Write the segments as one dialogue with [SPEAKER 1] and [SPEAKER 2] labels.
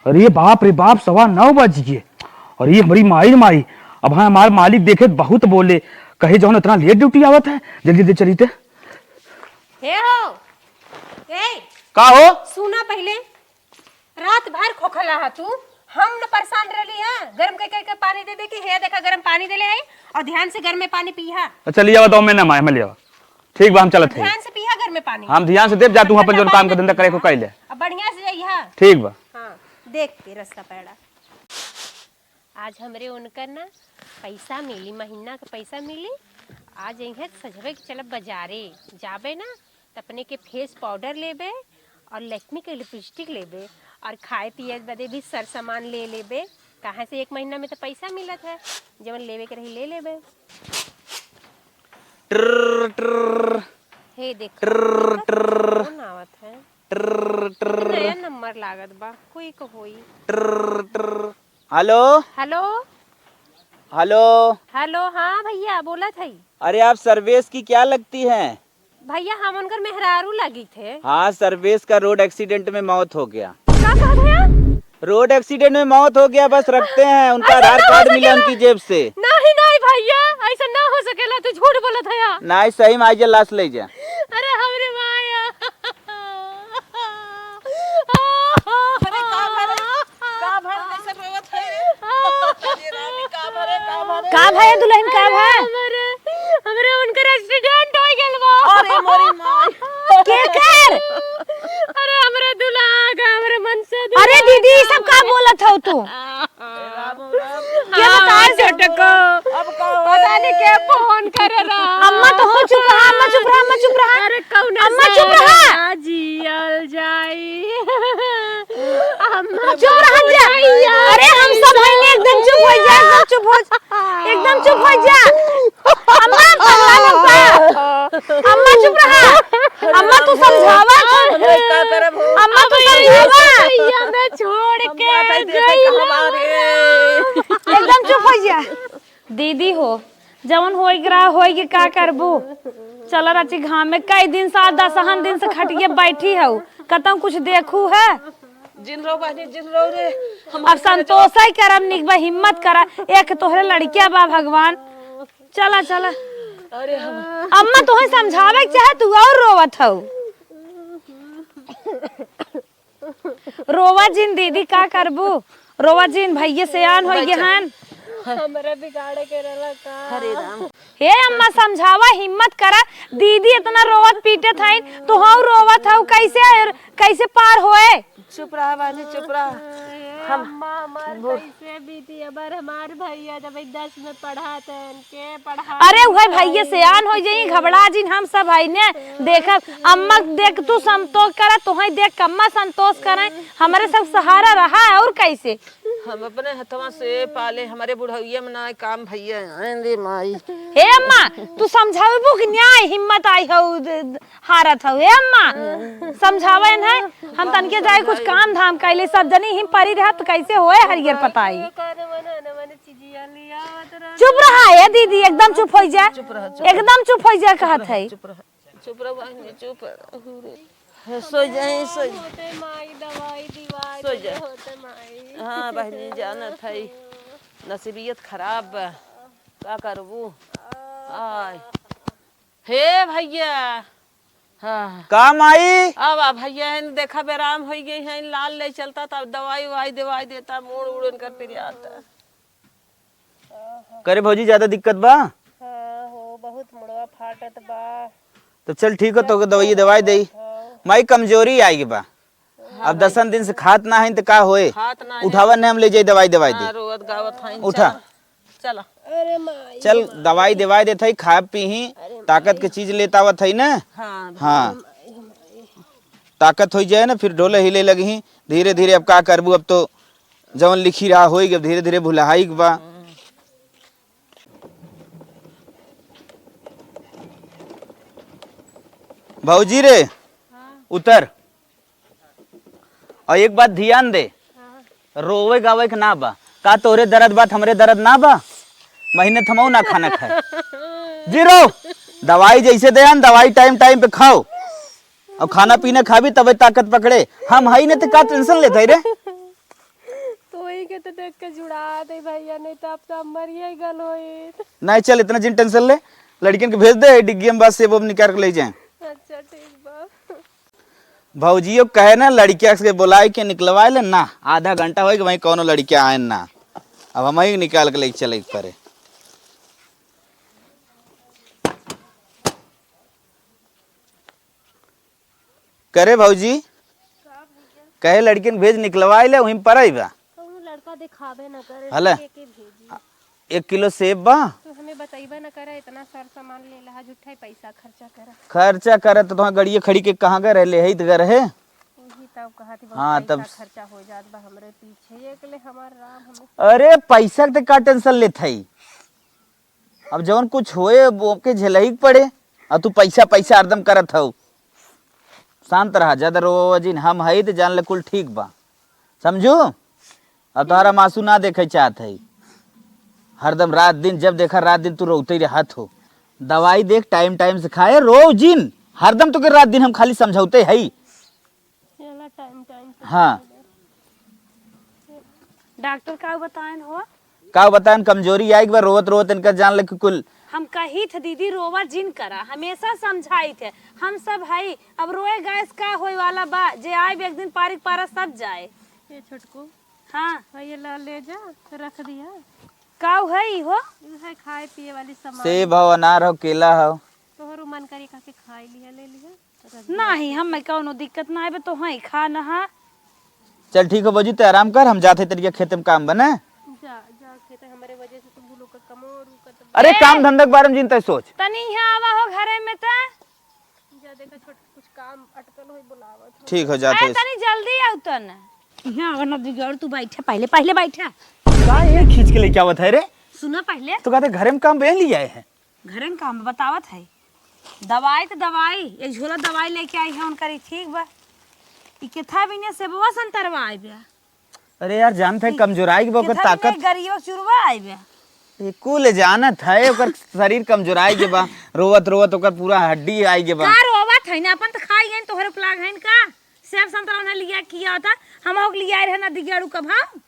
[SPEAKER 1] अरे बाप रे बाप, 9:15 बज गए। और ये हमारी माई अब हाँ हमारे मालिक देखे बहुत बोले, कहे जो इतना लेट ड्यूटी आवत है, जल्दी जल्दी चली थे।
[SPEAKER 2] हे हो ए
[SPEAKER 1] का हो?
[SPEAKER 2] सुना पहले, रात भर खोखला है तू, हम न परेशान रहली है। गरम के पानी दे के हे देखा गरम पानी देले है, और ध्यान से घर में पानी पीहा।
[SPEAKER 1] अच्छा लिया बताओ, मैं ना माय मैं लिया। ठीक बा हम चलत है।
[SPEAKER 2] ध्यान से पीहा घर में पानी।
[SPEAKER 1] हम ध्यान से देव जा, तू अपन जो काम का धंधा करे को कह ले।
[SPEAKER 2] अब बढ़िया से जाइहा।
[SPEAKER 1] ठीक बा।
[SPEAKER 2] हां देख के रास्ता पैड़ा। आज हमरे उनकर ना पैसा मिली, महीना का पैसा मिली। आज यहीं सजवे के चलब बाजारे जाबे ना, त अपने के फेस पाउडर लेबे और लैक्मी के लिपस्टिक लेबे और खाए पिए बदे भी सर सामान ले लेबे। कहाँ से 1 महीना में तो पैसा मिलत है, जवन लेवे के रही ले लेबे। हे देखो कौन आवत है, नया नंबर लागत बा, कोई को होई।
[SPEAKER 3] हेलो
[SPEAKER 2] हेलो
[SPEAKER 3] हेलो
[SPEAKER 2] हेलो, हाँ भैया बोला था।
[SPEAKER 3] अरे आप सर्वेश की क्या लगती हैं?
[SPEAKER 2] भैया हम उनकर मेहरारू लगी थे।
[SPEAKER 3] हाँ, सर्वेश का रोड एक्सीडेंट में मौत हो गया।
[SPEAKER 2] क्या कहा भैया?
[SPEAKER 3] रोड एक्सीडेंट में मौत हो गया, बस रखते हैं। उनका आधार कार्ड मिला उनकी जेब से।
[SPEAKER 2] नहीं नहीं भैया, ऐसा ना हो सकेला, तू झूठ बोलत है यार।
[SPEAKER 3] नहीं सही में आइए, लाश ले जा।
[SPEAKER 2] अरे हमरे माया,
[SPEAKER 4] अरे का भर कैसे रोवत है? अरे रानी का
[SPEAKER 2] भैया दुल्हन का भैया? हमरे उनकर एक्सीडेंट हो गेल बा।
[SPEAKER 4] अरे मोरी माय
[SPEAKER 2] के कर? अरे हमरे दुल्हा का हमरे मन से। अरे दीदी सब का बोलत हो तू? क्या बताए झटको?
[SPEAKER 4] अब का
[SPEAKER 2] पता नहीं के फोन करे रहा। अम्मा तो हो चुप रहा, अम्मा चुप रहा, अम्मा चुप रहा। अरे कौन अम्मा चुप रहा, जियल जाई। अम्मा चुप रहा जा। अरे हम सब हैं, एकदम चुप हो जा, एकदम चुप हो जा, एकदम चुप हो जा। अम्मा अम्मा चुप रहा। अम्मा तू समझावा,
[SPEAKER 4] का करब हो?
[SPEAKER 2] अम्मा तू समझावा। भैया मैं छोड़ के गई एकदम चुप हो जा।
[SPEAKER 5] दीदी हो जवन होई ग्रह होई का करबू। चल रची घाम में कई दिन से 10 दिन से खटिए बैठी हूँ, कतौ कुछ देखू है।
[SPEAKER 4] जिन रो बानी जिन रो रे।
[SPEAKER 5] अब संतोष ही करम निकबा, हिम्मत करा, एक तोहरे लड़किया बा भगवान। चला चला।
[SPEAKER 4] अरे हम
[SPEAKER 5] अम्मा तुहे समझावे के चाहे तू और रोवत हऊ। रोवा जिन दीदी का करबू, रोवा जिन भैया सियान हो गहन।
[SPEAKER 2] हमरा बिगाड़े के रहला का।
[SPEAKER 4] हरे राम।
[SPEAKER 5] हे अम्मा समझावा, हिम्मत करा। दीदी इतना रोवत पीटे था तो हम रोवत हऊ, कैसे पार होए।
[SPEAKER 4] चुप रहा बानी, चुप रहा।
[SPEAKER 2] हम हमार कैसे बीती अबर हमार भैया जब 10 में पढ़ा थे के पढ़ा।
[SPEAKER 5] अरे वह भैया सियान हो जाई, घबरा जिन हम सब है ने। देख अम्मा देख तू संतोष करा, तुहे देख अम्मा संतोष करे, हमारे सब सहारा रहा है। और कैसे
[SPEAKER 4] हम अपने हथवा से पाले, हमारे बुढ़ाइया में ना काम भैया आंदे माई।
[SPEAKER 5] हे अम्मा तू समझाबू कि न्याय हिम्मत आई हो हारत हो। हे अम्मा समझावे है, हम तनके जाए कुछ काम धाम कैले, सब जनी हिम परी रहा तो कैसे होए हरियर पताई। चुप रहा है दीदी, एकदम चुप हो जा, एकदम चुप हो जा कहत है।
[SPEAKER 4] चुप रहा बानी, चुप सो जाए सो जा। हाँ बहनी जानत है, नसीबियत खराब बा, का करबू। आय हे भैया। हाँ
[SPEAKER 3] काम आई।
[SPEAKER 4] अब भैया देखा बेराम हो गई है, लाल ले चलता था, दवाई ववाई दवाई देता, मोड़ उड़न कर फिर आता।
[SPEAKER 3] करे भौजी ज्यादा दिक्कत बा?
[SPEAKER 2] हां हो बहुत मुड़वा फाटत बा।
[SPEAKER 3] तो चल ठीक है, तो दवाई दे। माई कमजोरी आएगी बा, अब 10 दिन से खात ना है तो का होए। उठावा ने हम ले जाए, दवाई दे।
[SPEAKER 4] रोवत गावत है,
[SPEAKER 3] उठा
[SPEAKER 4] चला।
[SPEAKER 2] अरे माई
[SPEAKER 3] चल दवाई देते ही, खा पी ही, ताकत के चीज लेतावत है ना।
[SPEAKER 4] हाँ
[SPEAKER 3] हाँ ताकत हो जाए ना, फिर ढोले हिले लगी ही धीरे धीरे। अब का करबू, अब तो जवन लिखी रहा होई, अब धीरे धीरे भुलाहाई बा। भौजी रे उतर, और एक बात ध्यान दे, रोवे गावे के ना बा। का तोरे दर्द बात हमरे दर्द ना बा? महीने थमाऊ ना खाना खाए जीरो। दवाई जैसे दे, दवाई टाइम टाइम पे खाओ, और खाना पीना खा भी तबे ताकत पकड़े। हम हई ने तो का टेंशन लेते रे।
[SPEAKER 2] देख के जुड़ा दे भैया, नहीं तो आपका मरिए गल होए।
[SPEAKER 3] नहीं चल इतना जिन टेंशन ले, लड़कियन के भेज दे डिग्गी में बस से वो निकाल के ले जाए।
[SPEAKER 2] अच्छा ठीक बा।
[SPEAKER 3] भौजियो कहे ना लड़किया के बुलाए के निकलवाए ले ना, आधा घंटा हो वहीं कौनो लड़किया आए ना, अब हम ही निकाल के ले चले करे। करे भौजी कहे लड़कियन भेज निकलवाए ले वहीं पर आई बा।
[SPEAKER 2] लड़का दिखावे न करे,
[SPEAKER 3] हले
[SPEAKER 2] के भेजी
[SPEAKER 3] 1 किलो सेब बा।
[SPEAKER 2] तो हमें बताइबा न करे, इतना सर सामान ले लहा, झूठा ही पैसा खर्चा करा।
[SPEAKER 3] खर्चा करे तो तुम्हारा गड़िया खड़ी के कहाँ गए रहे ही तो गए रहे।
[SPEAKER 2] वही तब कहा थी
[SPEAKER 3] हाँ,
[SPEAKER 2] बहुत
[SPEAKER 3] तब
[SPEAKER 2] पैसा खर्चा हो जात बा हमरे पीछे, एक ले हमार राम हमें।
[SPEAKER 3] अरे पैसा के का टेंशन लेत हई, अब जवन कुछ होए वो के झेलही पड़े, और तू पैसा पैसा हरदम करत हऊ। शांत रहा, ज्यादा रो जिन हम हई तो जान ले कुल ठीक बा, समझू। अब तुम्हारा मासू ना देखे चाहत है, हरदम रात दिन जब देखा रात दिन तू रोते रहत हो। दवाई देख टाइम टाइम से खाए, रो जिन हरदम तो के रात दिन हम खाली समझौते है।
[SPEAKER 2] चला टाइम टाइम से।
[SPEAKER 3] हाँ
[SPEAKER 5] डॉक्टर का बताएन हो?
[SPEAKER 3] का बतान कमजोरी आई एक बार रोवत रोवत इनका जान ले कि कुल।
[SPEAKER 5] हम कही थे दीदी रोवा जिन करा, हमेशा समझाई थे हम सब हई, अब रोए गैस का होए वाला बा, जे आए एक दिन पारिक पारा सब जाए।
[SPEAKER 2] ये छोटको
[SPEAKER 5] हाँ
[SPEAKER 2] ये ला ले जा, रख दिया।
[SPEAKER 5] काऊ है हो?
[SPEAKER 2] ये है खाए पिए वाली सामान,
[SPEAKER 3] सेब हो, अनार हो, केला हो।
[SPEAKER 2] तोहरो मन करी खा के खाई लिया, ले लिया।
[SPEAKER 5] नहीं हम कौनो दिक्कत ना है, तो हाँ खा नहा।
[SPEAKER 3] चल ठीक हो बजू, तो आराम कर, हम जाते तेरे खेत में काम बने।
[SPEAKER 2] जा जा खेते, हमारे वजह से तुम लोग का कमो रुका तो
[SPEAKER 3] अरे काम धंधा के बारे में चिंता सोच।
[SPEAKER 5] तनी यहाँ आवा हो घरे में ता।
[SPEAKER 2] जा देखा छोट कुछ काम अटकल होई बुलावत हो।
[SPEAKER 3] ठीक हो जाते।
[SPEAKER 5] तनी जल्दी आओ तन। यहाँ आवा ना दिगड़, तू बैठा पहले पहले बैठा।
[SPEAKER 3] का ये खींच के लेके आवत है रे?
[SPEAKER 5] सुना पहले
[SPEAKER 3] तो कहते घरे में काम बहन लिए आए हैं।
[SPEAKER 5] घरे में काम बतावत है। दवाई तो दवाई, एक झोला दवाई लेके आई है उनकरी, ठीक बा। ई केथा बिने से बवा संतरवा आई बा।
[SPEAKER 3] अरे यार जानत है कमजोराई के ओकर ताकत
[SPEAKER 5] गरियो चुरवा आई बा।
[SPEAKER 3] ये कुल जानत है ओकर शरीर कमजोराई के बा, रोवत रोवत ओकर पूरा हड्डी आई के बा।
[SPEAKER 5] का रोवत है ना, अपन तो खाई गए तोहरे प्लाग है का। सेब संतरा ने लिया किया था, हम होक लिया रहे ना दिगड़ू का भाव।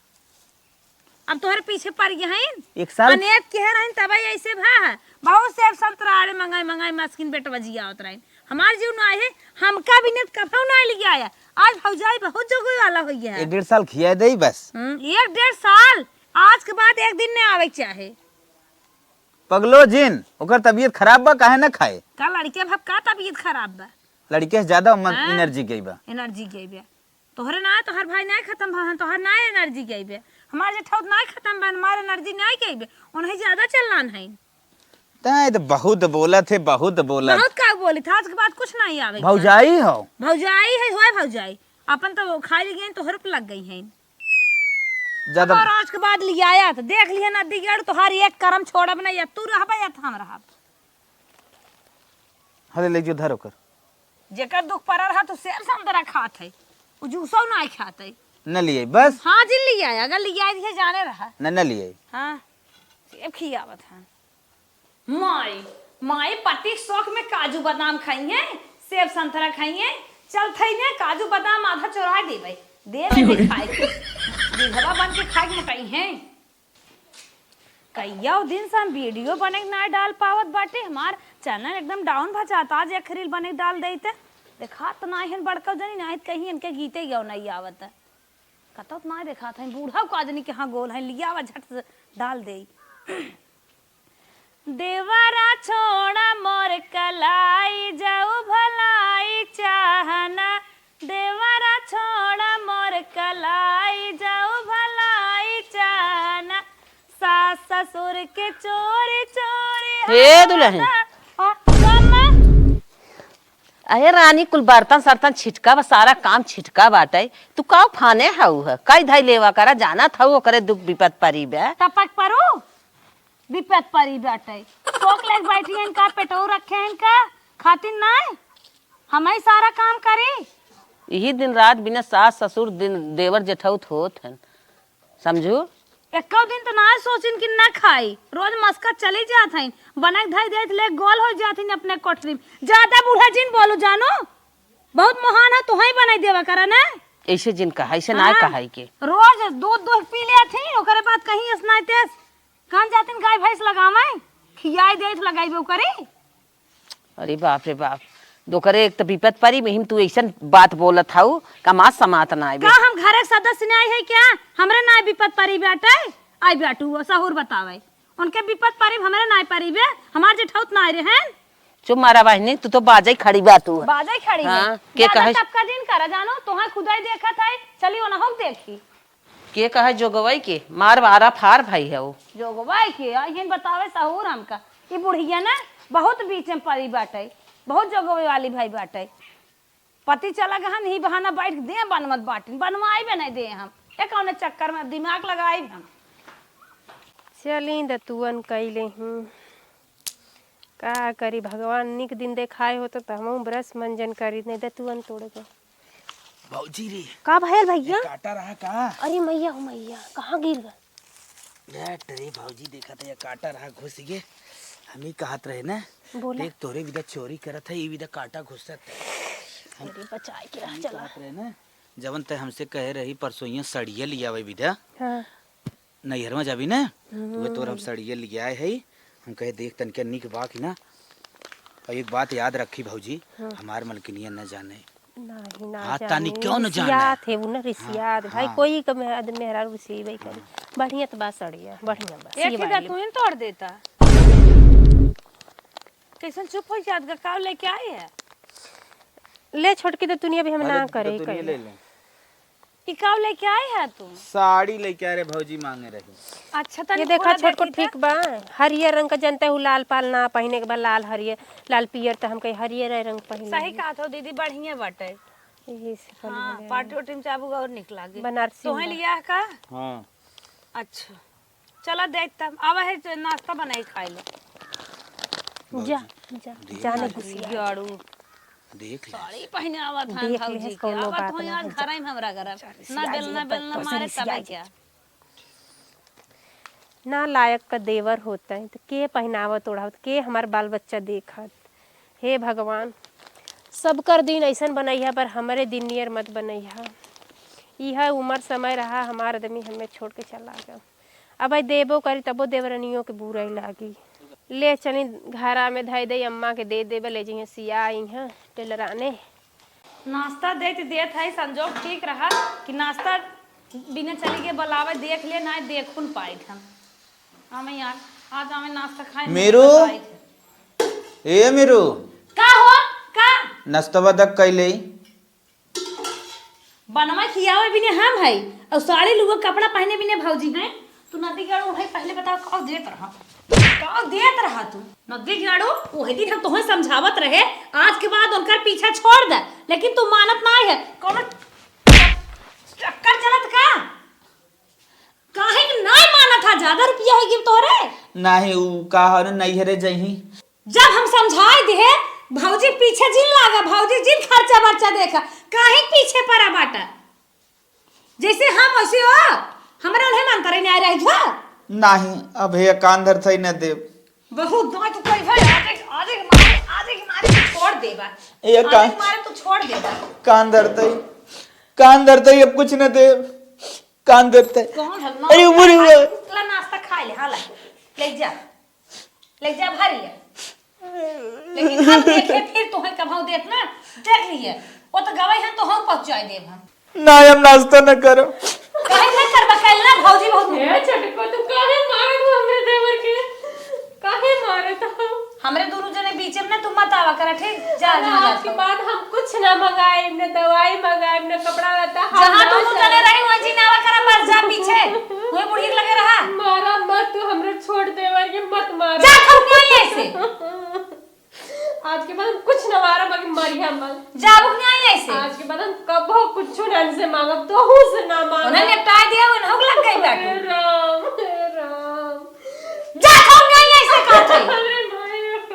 [SPEAKER 5] अब तोहरे पीछे पड़ गए हैं।
[SPEAKER 3] एक साल
[SPEAKER 5] अनेक के रहन तबे ऐसे भा बहुत सेब संतरा आरे मंगाई मंगाई मस्किन बेटवा जिया होत रहन। हमार जीव ना है, हमका भी नेत कफौ ना लिया आया। आज भौजाई बहुत जगह वाला हो गया है।
[SPEAKER 3] 1-1.5 साल खिया दे बस।
[SPEAKER 5] 1-1.5 साल, आज के बाद एक दिन ने आवे के चाहे।
[SPEAKER 3] पगलो जिन ओकर तबीयत खराब बा, काहे ना खाए?
[SPEAKER 5] का लड़के भब का तबीयत खराब बा,
[SPEAKER 3] लड़के से ज्यादा एनर्जी गई बा।
[SPEAKER 5] एनर्जी गई बे। तोहरे ना तोहर भाई ना खत्म भन, तोहर ना एनर्जी गई बे। हमार जेठौत ना खत्म बन, हमार एनर्जी ना गई बे, उन्हें ज्यादा चलना है।
[SPEAKER 3] ताए तो बहुत बोला थे, बहुत बोला।
[SPEAKER 5] बहुत का बोली था, आज के बाद कुछ नहीं आवे।
[SPEAKER 3] भौजाई हो,
[SPEAKER 5] भौजाई है होए भौजाई, अपन तो खाई गई तोहर पे लग गई है।
[SPEAKER 3] ज्यादा
[SPEAKER 5] और आज के बाद लिया आया तो देख लिया ना दिगड़, तोहर एक करम छोड़ब नहीं, या तू रहबा या हम रहब।
[SPEAKER 3] हले ले जो धर ओकर।
[SPEAKER 5] जेकर दुख पड़ रहा तो सेब संतरा खात है, उ जूसो नहीं खात है।
[SPEAKER 3] न लिए बस,
[SPEAKER 5] हाँ जी लिया आया, अगर लिया आया जाने रहा।
[SPEAKER 3] न लिए।
[SPEAKER 5] हाँ सेब खियावत है। माई माई पति शौक में काजू बादाम खाई है, सेब संतरा खाई है। चल थई ने काजू बादाम आधा चुरा देबै, दे दे खाए के दिघवा बन के खाए के मोटाई है। कईया दिन से हम वीडियो बने के ना डाल पावत बाटे, हमार चैनल एकदम डाउन भचाता। आज एक रील बने डाल देते, देखा तो ना है बड़का जनी ना कहीं इनके गीते गयो नहीं आवत। कतो तो ना देखा था बूढ़ा को आदमी के हाँ गोल है, लिया वा झट से डाल दे। देवरा छोड़ा मोर कलाई जाऊ भलाई चाहना, देवरा छोड़ा मोर कलाई जाऊ भलाई चाहना, सास ससुर के चोरी चोरी।
[SPEAKER 6] हे दुल्हन, अरे रानी कुल बर्तन सर्तन छिटका बा, सारा काम छिटका बाटे। तू का फाने हाउ है, कई धाई लेवा करा जाना था वो करे दुख विपत परी बे।
[SPEAKER 5] टपक परू विपत परी बाटे, टोक लेके बैठी है इनका, पेटो रखे हैं इनका, खातिर नहीं हम ही सारा काम करी।
[SPEAKER 6] यही दिन रात बिना सास ससुर दिन देवर जेठौत होत हैं, समझू।
[SPEAKER 5] एको दिन तो ना सोचिन कि ना खाई, रोज मस्का चली जात हैं, बनक धाई देत ले गोल हो जाती अपने कोठरी में। ज्यादा बूढ़ा जिन बोलो जानो, बहुत महान है, तू ही बनाई देवा करा ना।
[SPEAKER 6] ऐसे जिन कहा ऐसे ना कहा के
[SPEAKER 5] रोज दूध दूध पी ले थी ओकरे बाद कहीं स्नाइते कहां जातिन गाय भैंस लगावे खियाई देत लगाइबे ओकरे।
[SPEAKER 6] अरे बाप रे बाप दोकरे एक तो विपत परी में तू ऐसा बात बोलत हाउ कमा समात ना आइबे
[SPEAKER 5] का हम घर के सदस्य नहीं है क्या हमरे ना विपत परी बेटे आई बेटू सहूर बतावे उनके विपत परी हमरे ना परी बे हमार जेठौत ना रे हैं
[SPEAKER 6] चुप मारा बहनी तू तो बाजे खड़ी बा तू
[SPEAKER 5] बाजे खड़ी
[SPEAKER 6] हाँ,
[SPEAKER 5] है
[SPEAKER 6] के कहे
[SPEAKER 5] टपका दिन करा जानो तोहा खुदाई देखत है चली ओना हो देखी
[SPEAKER 6] के कहे जोगवई के मार वारा फार भाई है वो
[SPEAKER 5] जोगवाई के यही बतावे सहूर हमका ई बुढ़िया ना बहुत बीच में परी बाटे बहुत जोगवे वाली भाई बाटे पति चला गहन ही बहाना बैठ दे बनमत बाटिन बनवाई भी नहीं दे हम एक कौन चक्कर में दिमाग लगाई हम
[SPEAKER 2] चली दतुअन कैले हूँ का करी भगवान निक दिन देखाए हो तो हम ब्रश मंजन करी नहीं दतुअन तोड़ गए
[SPEAKER 3] भौजी रे
[SPEAKER 2] का भैया भैया
[SPEAKER 3] काटा रहा का
[SPEAKER 2] अरे मैया हो मैया कहाँ गिर गए
[SPEAKER 3] यार तेरे भौजी देखा था ये काटा रहा घुस गए हम ही कहत रहे ना
[SPEAKER 2] बोला
[SPEAKER 3] देख तोरे विदा चोरी करत है ये विदा काटा घुसत है
[SPEAKER 2] अरे बचाए के रह चला
[SPEAKER 3] कहत रहे ना जवन ते हमसे कहे रही परसों ये सड़िया लिया वे विदा
[SPEAKER 2] हाँ
[SPEAKER 3] नैहर में जाबी ना वो तोर हम सड़िया लिया है हम कहे देख तन के निक बा की ना और एक बात याद रखी भौजी हमार मलकिनिया न जाने
[SPEAKER 2] नहीं ना
[SPEAKER 3] हाँ,
[SPEAKER 2] जाने
[SPEAKER 3] तानी क्यों न जाने?
[SPEAKER 2] रिसियात है वो ना रिसियात भाई
[SPEAKER 3] हाँ।
[SPEAKER 2] कोई का मेहरा रुसी भाई करी बढ़िया तो बात सड़िया बढ़िया बात
[SPEAKER 5] एक ही तू ही तोड़ देता कैसन चुप हो जात गा का लेके आई है
[SPEAKER 2] ले छोटकी तो दुनिया भी हम ना करे
[SPEAKER 3] ले ले
[SPEAKER 5] ई काव लेके आई है तू
[SPEAKER 3] साड़ी लेके आ रे भौजी मांगे रही
[SPEAKER 5] अच्छा तनी
[SPEAKER 2] ये देखा
[SPEAKER 5] खोला
[SPEAKER 2] छोट को
[SPEAKER 5] देखी
[SPEAKER 2] ठीक बा हरियर रंग का जनते हु लाल पाल ना पहने के बाद लाल हरियर लाल पियर तो हम कहीं हरियर रंग
[SPEAKER 5] त।
[SPEAKER 2] पहने
[SPEAKER 5] सही कहा तो दीदी बढ़िया बाटे
[SPEAKER 2] यही से पहले
[SPEAKER 5] हाँ पार्टी वार्टी में चाबू और निकला गे
[SPEAKER 2] बनारसी
[SPEAKER 5] तोहे
[SPEAKER 2] में
[SPEAKER 5] लिया है का
[SPEAKER 3] हाँ
[SPEAKER 5] अच्छा चला देख तब आवा है नाश्ता बनाई खाए ले
[SPEAKER 2] जा जा जाने घुसी
[SPEAKER 5] गाड़ू
[SPEAKER 3] देख ले
[SPEAKER 5] साड़ी पहने आवा था
[SPEAKER 2] देख
[SPEAKER 5] भौजी
[SPEAKER 2] ले,
[SPEAKER 5] के
[SPEAKER 2] कोनो
[SPEAKER 5] आवा
[SPEAKER 2] बात
[SPEAKER 5] तो
[SPEAKER 2] ना
[SPEAKER 5] यार
[SPEAKER 2] है,
[SPEAKER 5] घर में हमरा घर ना बेलना मारे तब क्या
[SPEAKER 2] ना लायक का देवर होता है तो के पहनावत ओढ़ावत के हमार बाल बच्चा देखत हे भगवान सबकर दिन ऐसा बनैया पर हमारे दिन नियर मत बनैया यह उम्र समय रहा हमार आदमी हमें छोड़ के चला गया अब भाई देबो करी तबो देवरनियों के बुराई लागी ले चली घरा में धई दे अम्मा के दे देबे ले जइहे सिया आई हैं टेलराने
[SPEAKER 5] नाश्ता देत है संजोग ठीक रहा कि नाश्ता बिना चली के बुलावे देख ले ना देखुन पाए हम हमें यार आज हमें नाश्ता खाए
[SPEAKER 3] मेरू ए मेरू
[SPEAKER 5] का हो का
[SPEAKER 3] नाश्ता तक कैले
[SPEAKER 5] बनवा खियावे बिने हां भाई और साड़ी लुगो कपड़ा पहने बिने भौजी हैं तू नदी गाड़ू भाई पहले बताओ का देत रहा तू नदी गाड़ू वही दिन हम तुम्हें समझावत रहे आज के बाद उनकर पीछा छोड़ दे लेकिन तू मानत ना है कौन चक्कर चलत का काहे नहीं माना था ज्यादा रुपया है गिर तोरे
[SPEAKER 3] नाही उ का हन नैहरे जही
[SPEAKER 5] जब हम समझाए दे भौजी पीछे जिन लागा भौजी जिन खर्चा बर्चा देखा काहे पीछे पड़ा बाटा जैसे हम वैसे हो हमरा उन्हें मन करे नहीं आ रही था
[SPEAKER 3] नाही अब हे कान धर थई न देव
[SPEAKER 5] बहुत दो तू कोई भाई आज एक मारे तू छोड़ देबा
[SPEAKER 3] ये
[SPEAKER 5] आज
[SPEAKER 3] कान
[SPEAKER 5] एक मारे तू छोड़ देबा
[SPEAKER 3] कान धरतई अब कुछ न देव कान धरतई
[SPEAKER 5] कौन हलना
[SPEAKER 3] अरे बुरी हुआ
[SPEAKER 5] ला नाश्ता खा ले हाला ले जा भरी ले लेकिन हम देखे फिर तुम्हें कभाऊ देत ना देख लिए वो तो गवाई हम तो हम पहुंचाई देब हम
[SPEAKER 3] ना हम नाश्ता न करो
[SPEAKER 5] काहे नहीं करबा कैल ना भौजी बहुत
[SPEAKER 2] ए छोटको तू काहे मारे तू हमरे देवर के काहे मारे तो
[SPEAKER 5] हमरे दोनों जने बीच में ना तुम मत आवा करा ठीक जा
[SPEAKER 2] आज के बाद हम कुछ ना मंगाए न दवाई मंगाए न कपड़ा लता
[SPEAKER 5] जहां दोनों जने रही वहां जी नावा करा बस जा पीछे वही बुढ़ी के लगे रहा
[SPEAKER 2] मारा मत तू हमरे छोड़ देवर के मत मार
[SPEAKER 5] जा खौ नहीं ऐसे
[SPEAKER 2] आज के बाद हम कुछ ना मारा बाकी मरिया मत
[SPEAKER 5] जा बुक नहीं ऐसे
[SPEAKER 2] आज के बाद हम कबो कुछ ना से मांगब तो हूं से ना मांग
[SPEAKER 5] उन्हें निपटा दिया उन्हें लग गई बैठ
[SPEAKER 2] राम
[SPEAKER 5] जा खौ नहीं ऐसे कहत है
[SPEAKER 2] अरे माया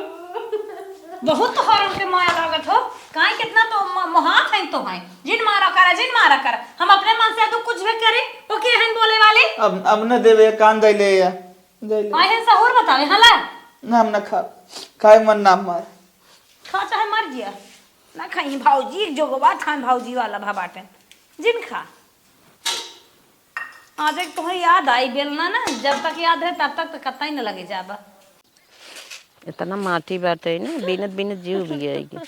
[SPEAKER 5] बहुत तो हर उनके माया लागत हो काहे कितना तो मोहात है तो है जिन मारा करा हम अपने मन से तो कुछ भी करे तो के हैं बोले वाले
[SPEAKER 3] अब न देवे कान दैले या दैले
[SPEAKER 5] काहे हैं सहूर बतावे हला
[SPEAKER 3] ना हम न खा खाए मन ना मार
[SPEAKER 5] खा चाहे मर जिया ना खाई भौजी जोगवा थान भौजी वाला भा बाटे जिनका आज एक तुम्हें याद आई बेलना ना, जब तक याद है तब तक तो कत्ता ही न लगे जाबा।
[SPEAKER 6] इतना माटी बाटे ना, बिनत बिनत जीव भी आएगी।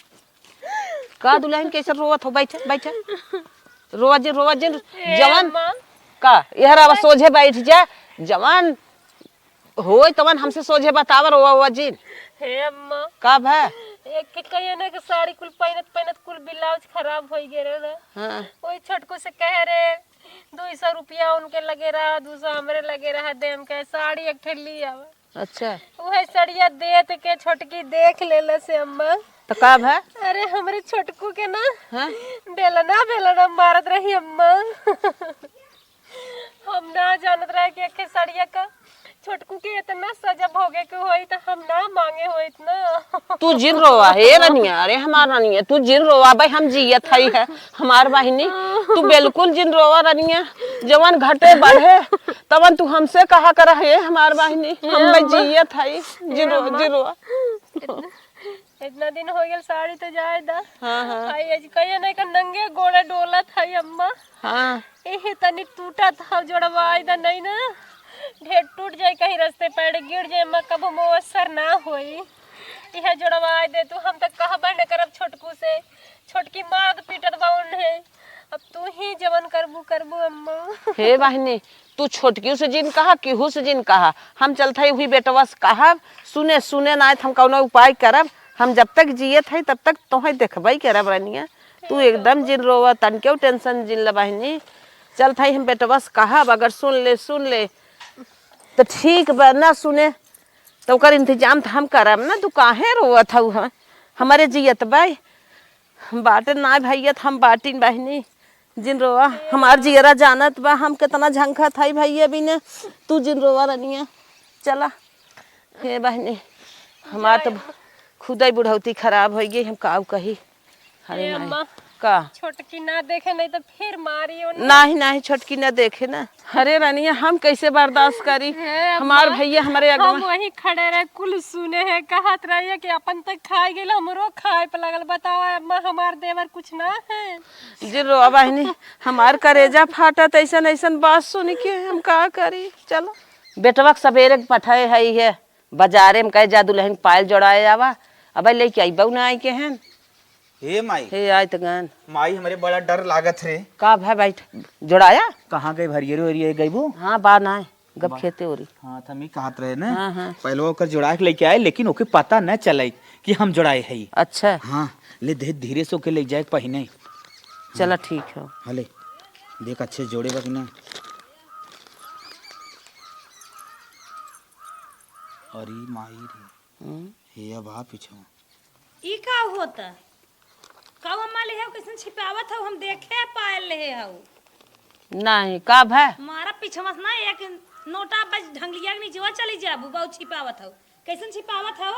[SPEAKER 6] का दुल्हन कैसे रोवत हो? बैठ बैठ, रोज रोज जवान का यार अब सोझे बैठ जा, जवान होय तवन हमसे सोझे बताव रोवा जी।
[SPEAKER 2] हे अम्मा
[SPEAKER 6] का भा
[SPEAKER 2] एक के कहिए ना कि साड़ी कुल पहनत पहनत कुल ब्लाउज खराब हो गए रे।
[SPEAKER 6] हाँ
[SPEAKER 2] वही छोटको से कह रे 200 रुपया उनके लगे रहा, 200 हमरे लगे रहा, देम के साड़ी एक ठेली आवा।
[SPEAKER 6] अच्छा
[SPEAKER 2] वही सड़िया देत के छोटकी देख लेला से अम्मा।
[SPEAKER 6] तो का भा
[SPEAKER 2] अरे हमरे छोटकू के ना
[SPEAKER 6] हाँ
[SPEAKER 2] बेलना बेलना मारत रही अम्मा। हम ना जानत रहे कि एक सड़िया का छोटकू के इतना सजा भोगे के होई तो हम ना मांगे हो इतना।
[SPEAKER 6] तू जिन रोवा हे रनिया, अरे हमार रनिया तू जिन रोवा भाई, हम जियत हई है हमार बहिनी, तू बिल्कुल जिन रोवा रनिया। जवन घटे बढ़े तवन तू हमसे कहा कर हे हमार बहिनी, हम भाई जियत हई जिन रोवा।
[SPEAKER 2] इतना दिन हो गया साड़ी तो जाए दा।
[SPEAKER 6] हाँ हाँ
[SPEAKER 2] आई आज कहिए ना कि नंगे गोड़े डोला था अम्मा।
[SPEAKER 6] हाँ
[SPEAKER 2] एही तनी टूटा था जोड़वाई दा नहीं ना, ढेर टूट जाए कहीं रास्ते पैर गिर जाए अम्मा, कब मुअसर ना होई। यह जोड़वाई दे तू, हम तक कहबा न करब छोटकू से, छोटकी मार पीटत बाउन है। अब तू ही जवन करबू करबू अम्मा।
[SPEAKER 6] हे बहिनी तू छोटकी से जिन कहा केहू से जिन कहा, हम चलते हुई बेटवा से कहा सुने सुने ना हम कौनो उपाय करब, हम जब तक जियत है तब तक तोहे देखबई करब रनिया। तू एकदम जिन रोवा, तन क्यों टेंशन जिन ला बहिनी। चलते हम बेटवा से कहा अगर सुन ले तो ठीक बा, ना सुने तो ओकर इंतजाम हम करब ना। तू काहे रोवत हऊ? हमारे जियत बाई बाटे ना भैया, हम बाटिन बहिनी जिन रोवा हमार जियरा जानत बा हम कितना झंखा थाई भैया बिना, तू जिन रोवा रनिया। चला हे बहनी हमार तो खुद ही बुढ़ौती खराब हो गई, हम काऊ कही। अरे
[SPEAKER 2] अम्मा
[SPEAKER 6] का
[SPEAKER 2] छोटकी ना देखे नहीं तो फिर मारियो ना।
[SPEAKER 6] नहीं नहीं छोटकी ना देखे ना। अरे रनिया हम कैसे बर्दाश्त करी, हमार भैया हमारे
[SPEAKER 2] हम
[SPEAKER 6] अगवा
[SPEAKER 2] वही खड़े रहे कुल सुने है, कहत रहिए कि अपन तक खाए गेल हमरो खाए पे लगल। बताओ अम्मा हमार देवर कुछ ना है।
[SPEAKER 6] जिन रोवा बहनी हमार करेजा फाटत ऐसन ऐसन बात सुन के हम का करी। चलो बेटवा सवेरे पठाए है बाजारे में कहे जा दुल्हन पायल जोड़ाए जावा, अब लेके आई बहू ना आई के हैं।
[SPEAKER 3] हे माई
[SPEAKER 6] हे आय तगन
[SPEAKER 3] माई हमारे बड़ा डर लागत रे।
[SPEAKER 6] का भाई बैठ जोड़ाया
[SPEAKER 3] कहाँ गई भरियरो हरिये गई वो?
[SPEAKER 6] हाँ बा ना गब खेते हो रही।
[SPEAKER 3] हाँ था मैं कहत रहे ना।
[SPEAKER 6] हाँ, हाँ।
[SPEAKER 3] पहले ओकर जोड़ा के लेके आए, लेकिन ओके पता न चले कि हम जोड़ाए है।
[SPEAKER 6] अच्छा
[SPEAKER 3] हाँ ले धीरे धीरे से ओके ले जाए पहिने।
[SPEAKER 6] चला ठीक है।
[SPEAKER 3] हले देख अच्छे जोड़े बा कि ना। अरे माई रे हे अब आ पीछे
[SPEAKER 5] ई का होता का अम्मा ले है कैसन छिपावत हो, हम देखे पायल ले हो।
[SPEAKER 6] नहीं का भाई
[SPEAKER 5] मारा पीछे ना एक नोटा बज ढंगलिया के नीचे चली जाबू, बहुत छिपावत हो। कैसन छिपावत हो?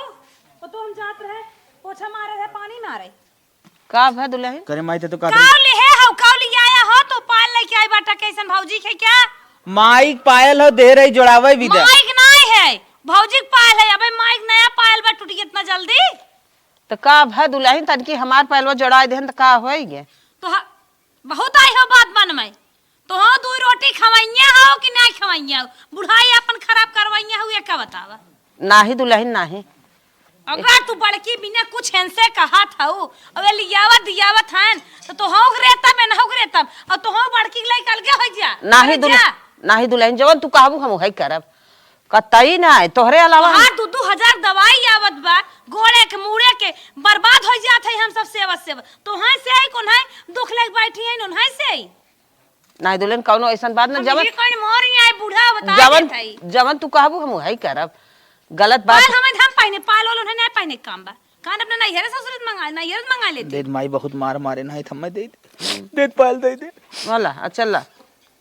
[SPEAKER 5] वो तो हम जात रहे पोछा मारे रहे पानी मारे।
[SPEAKER 6] का भाई दुल्हन
[SPEAKER 3] करे माई तो का
[SPEAKER 5] काव ले है हो, काव ले आया हो तो पायल लेके आई बाटा। कैसन भौजी के क्या
[SPEAKER 3] माई पायल हो दे रही जोड़ावे भी दे।
[SPEAKER 5] माइक नहीं है भौजी के पायल है। अबे माइक नया पायल बा टूटी इतना जल्दी
[SPEAKER 6] तो का भाई दुल्हन तनकी हमार पहलवा जोड़ा दे तो का होएगे।
[SPEAKER 5] तो बहुत आई हो बात बन में तो हो दो रोटी खवाइया हो कि नहीं खवाइया हो, बुढ़ाई अपन खराब करवाइया हो, ये का बतावा।
[SPEAKER 6] नाही दुल्हन नाही
[SPEAKER 5] अगर तू बड़की बिना कुछ हमसे कहा था अबे लियावत दियावत हन तो हो रेता में ना हो रेता और तो हो बड़की ले कल के हो जा।
[SPEAKER 6] नाही दुल्हन जवन तू कहबू हम वही करब, कतई ना तोहरे अलावा।
[SPEAKER 5] हां 2-2000 दवाई आवत बा गोड़े के मुड़े के बर्बाद हो जात है। हम सब सेवा तो है से है कोन है दुख लग बैठी है नन है से
[SPEAKER 6] नाही दुल्हन कौनो ऐसन बात ना। जवन
[SPEAKER 5] कोन मोर आई बूढ़ा बता
[SPEAKER 6] जवन तू कहबू हम वही करब। गलत बात
[SPEAKER 5] पाल हम पहने पाल वालों ने नहीं पहने काम बा कान अपना नैहर ससुर मंगा लेते।
[SPEAKER 3] दे माई बहुत मार मारे ना थम्मे दे दे पायल दे दे
[SPEAKER 6] वाला चल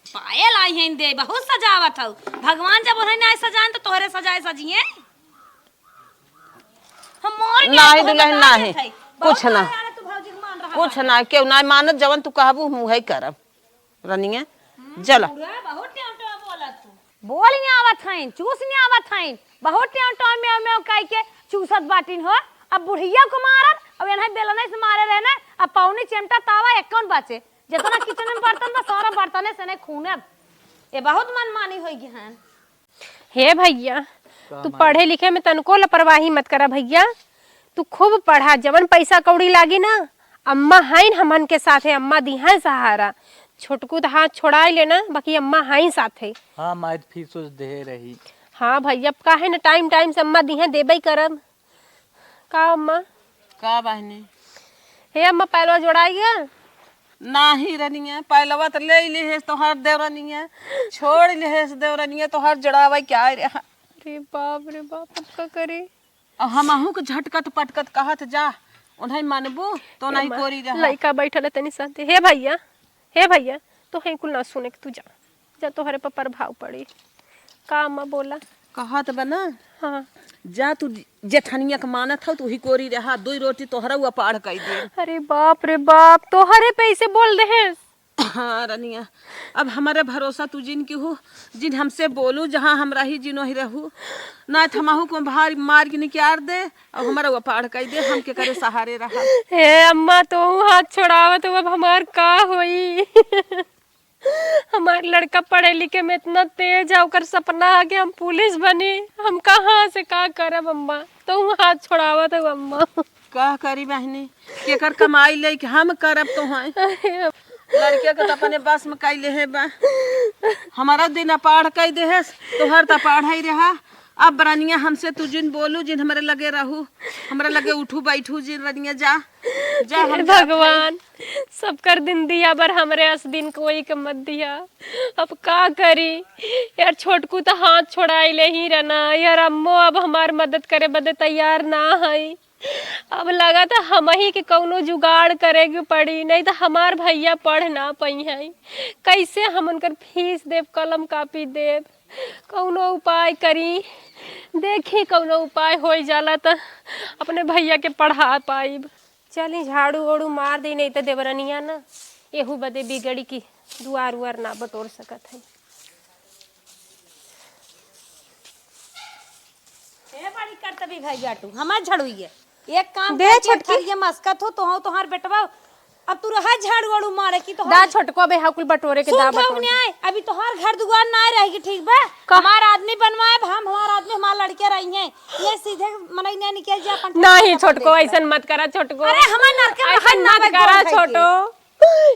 [SPEAKER 5] पायल आई हैं दे बहुत सजावत हो। भगवान जब उन्हें नहीं सजान तो तोहरे सजाए सजिए। हम मोर
[SPEAKER 6] नहीं दुल्हन नहीं कुछ ना कुछ ना क्यों ना मानत जवन तू कहबू हम वही करब रनिया। चल
[SPEAKER 5] बहुत टेंटो बोला तू बोल नहीं आवत हैं चूस नहीं आवत हैं बहुत टेंटो में कह के चूसत बाटिन हो। अब बुढ़िया को मारत अब एना बेलने से मारे रहना अब पौनी चिमटा तावा एकन बचे जितना किचन में बर्तन बा सारा बर्तने से नहीं खूनब। ये बहुत मनमानी होई गहन।
[SPEAKER 2] हे भैया तू पढ़े लिखे में तनको लापरवाही मत करा भैया, तू खूब पढ़ा, जवन पैसा कौड़ी लागी ना अम्मा हाइन हमन के साथ है, अम्मा दी है सहारा। छोटकू तो हाथ छोड़ा लेना, बाकी अम्मा हाइन साथ है।
[SPEAKER 7] हाँ माई फीस दे रही।
[SPEAKER 2] हाँ भैया का है ना टाइम टाइम से अम्मा दी है देबे करब का अम्मा।
[SPEAKER 6] का बहनी
[SPEAKER 2] हे अम्मा पहलवा जोड़ाइए
[SPEAKER 6] नाही रनिया पहलवा तो ले ले तोहर देवरनिया, छोड़ ले देवरनिया तोहर जड़ावा क्या रे।
[SPEAKER 2] अरे बाप अब का करे।
[SPEAKER 6] हमहू के झटकत पटकत कहत जा उन्हें मानबू तो नहीं कोरी रहा।
[SPEAKER 2] लड़का बैठल है तनी साथे। हे भैया तो है कुल ना सुने के, तू जा जा तोहरे पर प्रभाव पड़ी का अम्मा बोला।
[SPEAKER 6] कहत बना
[SPEAKER 2] हाँ
[SPEAKER 6] जा तू जेठनिया के मानत हो तू ही कोरी रहा, 2 रोटी तोहरा हुआ पाड़ कई दे।
[SPEAKER 2] अरे बाप रे बाप तोहरे पे ऐसे बोल रहे।
[SPEAKER 6] हाँ रनिया अब हमारे भरोसा तू जिन की हो, जिन हमसे बोलू जहाँ हम रही जिनो ही रहू ना थमाहू को भार मार के निकाल दे अब हमारा वो पाड़ कई दे, हम के करे सहारे रहा।
[SPEAKER 2] हे अम्मा तो हाथ छोड़ावत अब हमार का होई। हमार लड़का पढ़े लिखे में इतना तेज है, ओकर सपना है कि हम पुलिस बनी, हम कहाँ से का करब अम्मा, तो हाथ छोड़ावत है अम्मा।
[SPEAKER 6] का करी बहनी केकर कमाई ले के हम करब तो हैं लड़के के तो अपने बस में कैले है बा, हमारा दिन अपाढ़ कई दे है तोहर तो अपाढ़ ही रहा। अब रनिया हमसे तू जिन बोलू जिन हमारे लगे रहू, हमारे लगे उठू बैठू जिन रनिया जा जा हम
[SPEAKER 2] भगवान सबकर दिन दिया बर हमरे अस दिन कोई के मत दिया। अब का करी यार, छोटकू तो हाथ छोड़ाई ले ही रहना यार, अम्मो अब हमार मदद करे बदे तैयार ना है। अब लगा था हम ही के कौनो जुगाड़ करे के पड़ी, नहीं तो हमार भैया पढ़ ना पाई है, कैसे हम उनकर फीस देव कलम कापी देव, कौनो उपाय करी देखी, कौनो उपाय हो जाला तो अपने भैया के पढ़ा पाइब। चली झाड़ू ओड़ू मार दी, नहीं तो देवरनिया ना एहू बदे बिगड़ी की दुआर उआर ना बटोर सकत है।
[SPEAKER 5] ए बड़ी कर्तव्य भैया तू हमार झड़ुइए एक काम
[SPEAKER 2] दे छोटकी।
[SPEAKER 5] ये मस्कत हो तो तोहार बेटवा अब तू रहा झाड़ू वाड़ू मारे की तो
[SPEAKER 2] दा छोटको बे हाकुल बटोरे के दा बटोरे।
[SPEAKER 5] अभी तोहार घर दुकान ना रहेगी ठीक बा, हमार आदमी बनवाए हम हमार आदमी हमार लड़के रही हैं, ये सीधे मनई ने निकल जा अपन।
[SPEAKER 2] नहीं छोटको ऐसन मत करा छोटको,
[SPEAKER 5] अरे हमार नरके
[SPEAKER 2] ऐसन मत करा छोटो।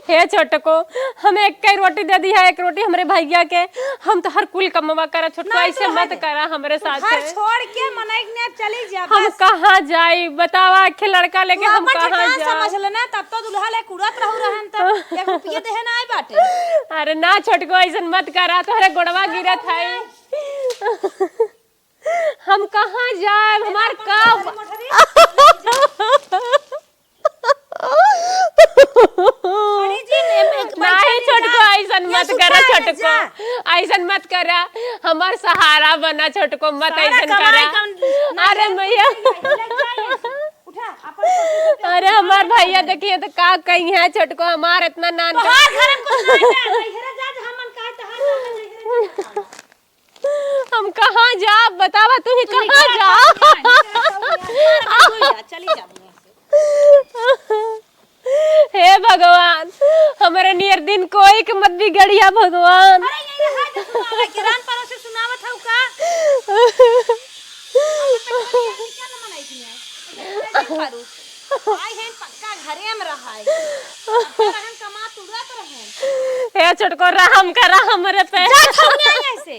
[SPEAKER 2] हे छोटको हमें एक कई रोटी दे दी है, एक रोटी हमरे भैया के, हम तो हर कुल कमवा करा छोटको, ऐसे मत करा हमरे साथ।
[SPEAKER 5] घर छोड़ के मनई ने चली जा,
[SPEAKER 2] हम कहाँ जाई बतावा, आखे लड़का लेके हम कहाँ जाई।
[SPEAKER 5] समझ लेना तब तो दुल्हा ले कुड़त रहू रहन त एक रुपया देहे ना आई बाटे।
[SPEAKER 2] अरे ना छोटको ऐसन मत करा, तोहरे गोड़वा गिरत है। हम कहाँ जाए हमार का नहीं छोटको ऐसन मत करा छोटको, ऐसन मत करा, हमार सहारा बना छोटको, मत ऐसन करा। अरे भैया अरे हमार भैया देखिए तो का कही है छोटको, हमार इतना नान हम कहाँ जा बतावा, तू ही कहाँ जा।
[SPEAKER 5] चली जा
[SPEAKER 2] हे भगवान हमारे नियर दिन कोई के मत बिगड़िया भगवान।
[SPEAKER 5] किरान पड़ोसी सुनावत हौ का आई है पक्का घरे में रहा है, रहन कमा तुरत रहन।
[SPEAKER 2] हे छोटको रहम करा हमरे पे,
[SPEAKER 5] ऐसे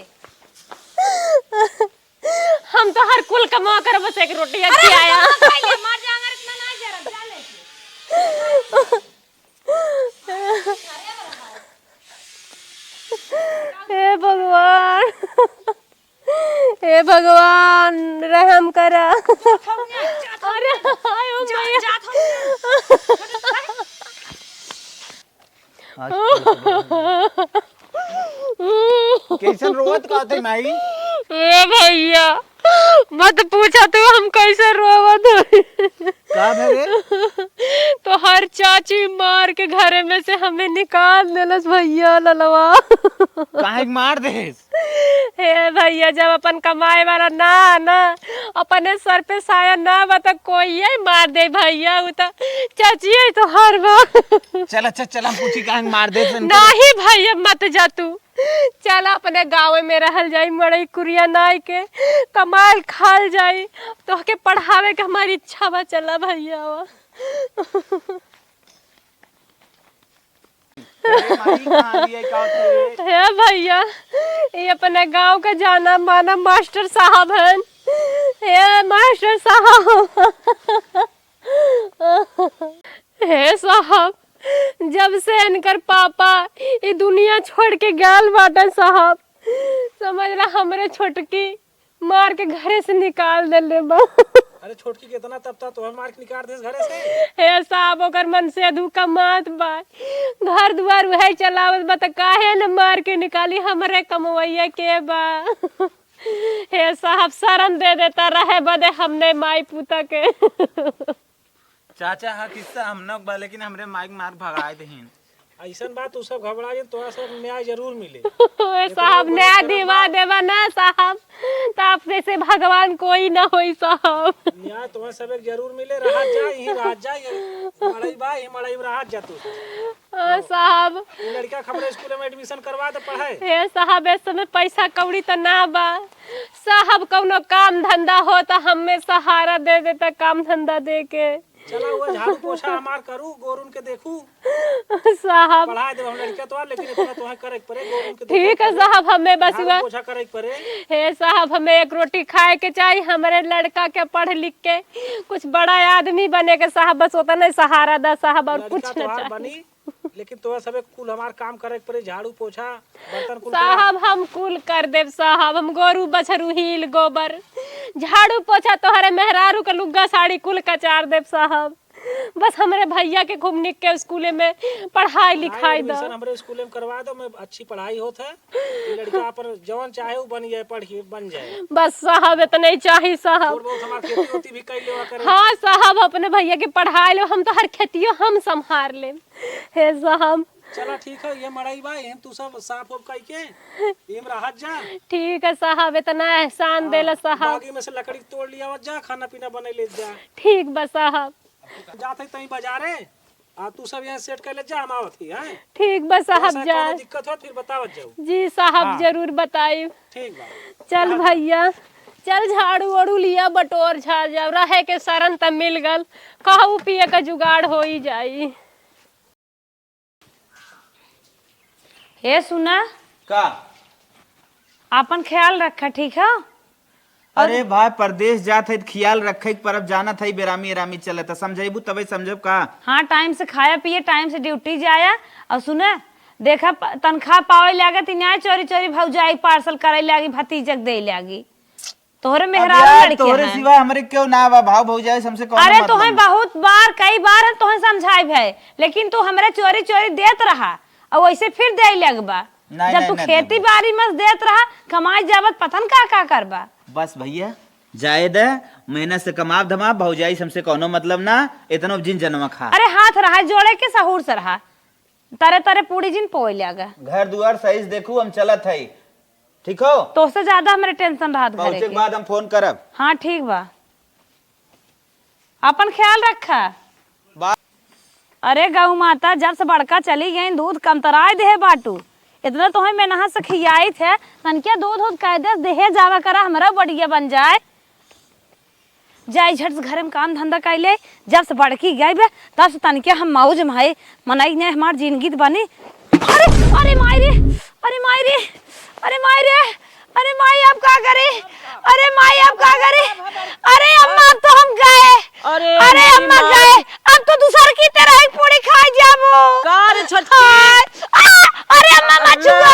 [SPEAKER 2] हम तो हर कुल कमा कर बस एक रोटी अच्छी आया।
[SPEAKER 5] मार जांगर इतना ना जरा जा ले
[SPEAKER 2] हे भगवान हे भगवान रहम करा। अरे आयो मैया
[SPEAKER 3] कैसन रोवत का थे माई?
[SPEAKER 2] ए भैया मत पूछा तू हम कैसे रोवत हई।
[SPEAKER 3] का भगे?
[SPEAKER 2] तो हर चाची मार के घरे में से हमें निकाल देलस भैया ललवा।
[SPEAKER 3] काहे के मार देस?
[SPEAKER 2] हे भैया जब अपन कमाए वाला ना ना अपने सर पे साया ना बता कोई है मार दे भैया वो तो चाची है तो हर बार
[SPEAKER 3] चल अच्छा चल हम पूछी कहाँ मार दे
[SPEAKER 2] नहीं भैया मत जा तू चल अपने गाँव में रहल जाई मड़ई कुरिया नाई के कमाल खाल जाई तो के पढ़ावे के हमारी इच्छा बा चला भैया वा। है भैया ये अपने गांव का जाना माना मास्टर साहब हैं। हे मास्टर साहब हे साहब जब से इनकर पापा ये दुनिया छोड़ के गैल बाटन साहब समझ रहा हमरे छोटकी मार के घरे से निकाल देले बा।
[SPEAKER 8] अरे छोटकी कितना तब तक तोहर मार के निकाल देस घरे से।
[SPEAKER 2] हे साहब ओकर मन से अधू कमात बा घर दुआर वही चलावत बा त काहे न मार के निकाली हमरे कमवैया के बा। हे साहब शरण दे देता रहे बदे हमने माई पूता के।
[SPEAKER 3] चाचा हाँ किस्सा हम न बा लेकिन हमरे माइक मार भगाए दहीन।
[SPEAKER 8] ऐसन बात तू सब घबरा जे तोरा सब न्याय जरूर मिले।
[SPEAKER 2] ओए साहब न्याय दिवा देवा ना साहब त आप जैसे भगवान कोई ना होई साहब।
[SPEAKER 8] न्याय तुम्हें सब एक जरूर मिले। रहा जा यही रहा जा मड़ई बा यही मड़ई में रहा जा तू।
[SPEAKER 2] साहब
[SPEAKER 8] ये लड़का खबरे स्कूल में एडमिशन करवा दे पढ़ाए।
[SPEAKER 2] हे साहब इस समय पैसा कौड़ी त ना बा साहब कौनो काम धंधा हो त हमें सहारा दे देता काम धंधा दे के।
[SPEAKER 8] चला वो झाड़ू पोछा हमार करू गोरुन के देखू
[SPEAKER 2] साहब
[SPEAKER 8] पढ़ा दे हम लड़का तो लेकिन इतना तो है करे परे गोरुन के
[SPEAKER 2] ठीक है साहब हमें बस
[SPEAKER 8] झाड़ू पोछा करे परे।
[SPEAKER 2] हे साहब हमें एक रोटी खाए के चाहिए हमारे लड़का के पढ़ लिख के कुछ बड़ा आदमी बने के साहब बस होता नहीं सहारा दा साहब और कुछ
[SPEAKER 8] लड़का
[SPEAKER 2] न
[SPEAKER 8] तोहार
[SPEAKER 2] चाहिए।
[SPEAKER 8] बनी लेकिन तो सब कुल हमार काम करे परे झाड़ू पोछा बर्तन कुल
[SPEAKER 2] साहब हम कुल कर देव साहब हम गोरू बछरू हील गोबर झाड़ू पोछा तोहरे मेहरारू के लुग्गा साड़ी कुल कचार देव साहब बस हमारे भैया के खूब निक के स्कूले में पढ़ाई लिखाई दो।
[SPEAKER 8] एडमिशन हमारे स्कूल में करवा दो मैं अच्छी पढ़ाई होता है ये लड़का पर जवन चाहे वो बन जाए पढ़िए बन जाए।
[SPEAKER 2] बस साहब इतना ही चाहिए साहब।
[SPEAKER 8] थोड़ा बहुत हमारी खेती होती भी कई लेवा करे।
[SPEAKER 2] हाँ साहब अपने भैया के पढ़ाई लो हम तो हर खेतियों हम संभाल ले। हे साहब
[SPEAKER 8] चला ठीक है ये मड़ई बा हम तू सब साफ उफ कई के एम राहत जा।
[SPEAKER 2] ठीक है साहब इतना एहसान देला साहब।
[SPEAKER 8] बागी में से लकड़ी तोड़ लिया जा खाना पीना बने ले जा।
[SPEAKER 2] ठीक बा साहब
[SPEAKER 8] जाते तई बाजारे आ तू सब यहाँ सेट कर ले जा हम आवत ही हैं।
[SPEAKER 2] ठीक बा साहब जा
[SPEAKER 8] दिक्कत हो फिर बतावत जाओ।
[SPEAKER 2] जी साहब जरूर बताइए।
[SPEAKER 8] ठीक बा
[SPEAKER 2] चल भैया चल झाड़ू वाड़ू लिया बटोर झाड़ जाओ रहे के शरण तब मिल गल कहू पिए का जुगाड़ हो ही जाई।
[SPEAKER 5] हे सुना
[SPEAKER 3] का
[SPEAKER 5] अपन ख्याल रखा ठीक है।
[SPEAKER 3] अरे भाई परदेश जात है ख्याल रखे परब जाना था बेरामी एरामी चलता समझेबू तबे समझब का।
[SPEAKER 5] हाँ टाइम से खाया पिए टाइम से ड्यूटी जाया और सुने देखा तनख्वाह पावे लागे तिन्याय चोरी चोरी भौजाई पार्सल करे लागी भतीजक दे लागी तोहरे मेहरारू लड़के
[SPEAKER 3] तोहरे
[SPEAKER 5] हैं।
[SPEAKER 3] सिवा हमरे क्यों ना बा भाव भौजाई हमसे कौन
[SPEAKER 5] अरे
[SPEAKER 3] मतलब
[SPEAKER 5] तुम्हें बहुत बार कई बार हम तुम्हें समझाई है लेकिन तू हमरे चोरी चोरी देत रहा और वैसे फिर दे लगबा
[SPEAKER 3] नहीं,
[SPEAKER 5] जब
[SPEAKER 3] नहीं,
[SPEAKER 5] तू
[SPEAKER 3] नहीं,
[SPEAKER 5] खेती बाड़ी में देत रहा कमाई जावत पतन का करबा।
[SPEAKER 3] बस भैया जायद है मेहनत से कमाब धमाब भौजाई हमसे कोनो मतलब ना इतना जिन जन्म खा।
[SPEAKER 5] अरे हाथ रहा जोड़े के सहूर से रहा तरे तरे पूरी जिन पोय लागा
[SPEAKER 3] घर दुआर सही से देखू हम चलत है ठीक हो
[SPEAKER 5] तो से ज्यादा हमारे टेंशन रहा घरे
[SPEAKER 3] पहुंचे के
[SPEAKER 5] के।
[SPEAKER 3] बाद हम फोन करब।
[SPEAKER 5] हाँ ठीक बा अपन ख्याल रखा। अरे गौ माता जब से बड़का चली गई दूध कम तराय दे बाटू इतना तो मैं नहा से खियाई थे तनकिया दूध दूध कायदे देहे जावा करा हमारा बढ़िया बन जाए जाए झट से घर में काम धंधा कैले जब से बड़की गई बे तब से तनकिया हम मौज माए मनाई ने हमार जिंदगी बनी। अरे अरे माई रे अरे माई रे अरे माई रे अरे माई आप क्या करे अरे माई आप क्या करे अरे अम्मा अब तो हम गए अरे अम्मा गए अब तो दूसर की तरह ही पूरी खा जाबो
[SPEAKER 6] कार छोटकी
[SPEAKER 5] अरे अम्मा मचुआ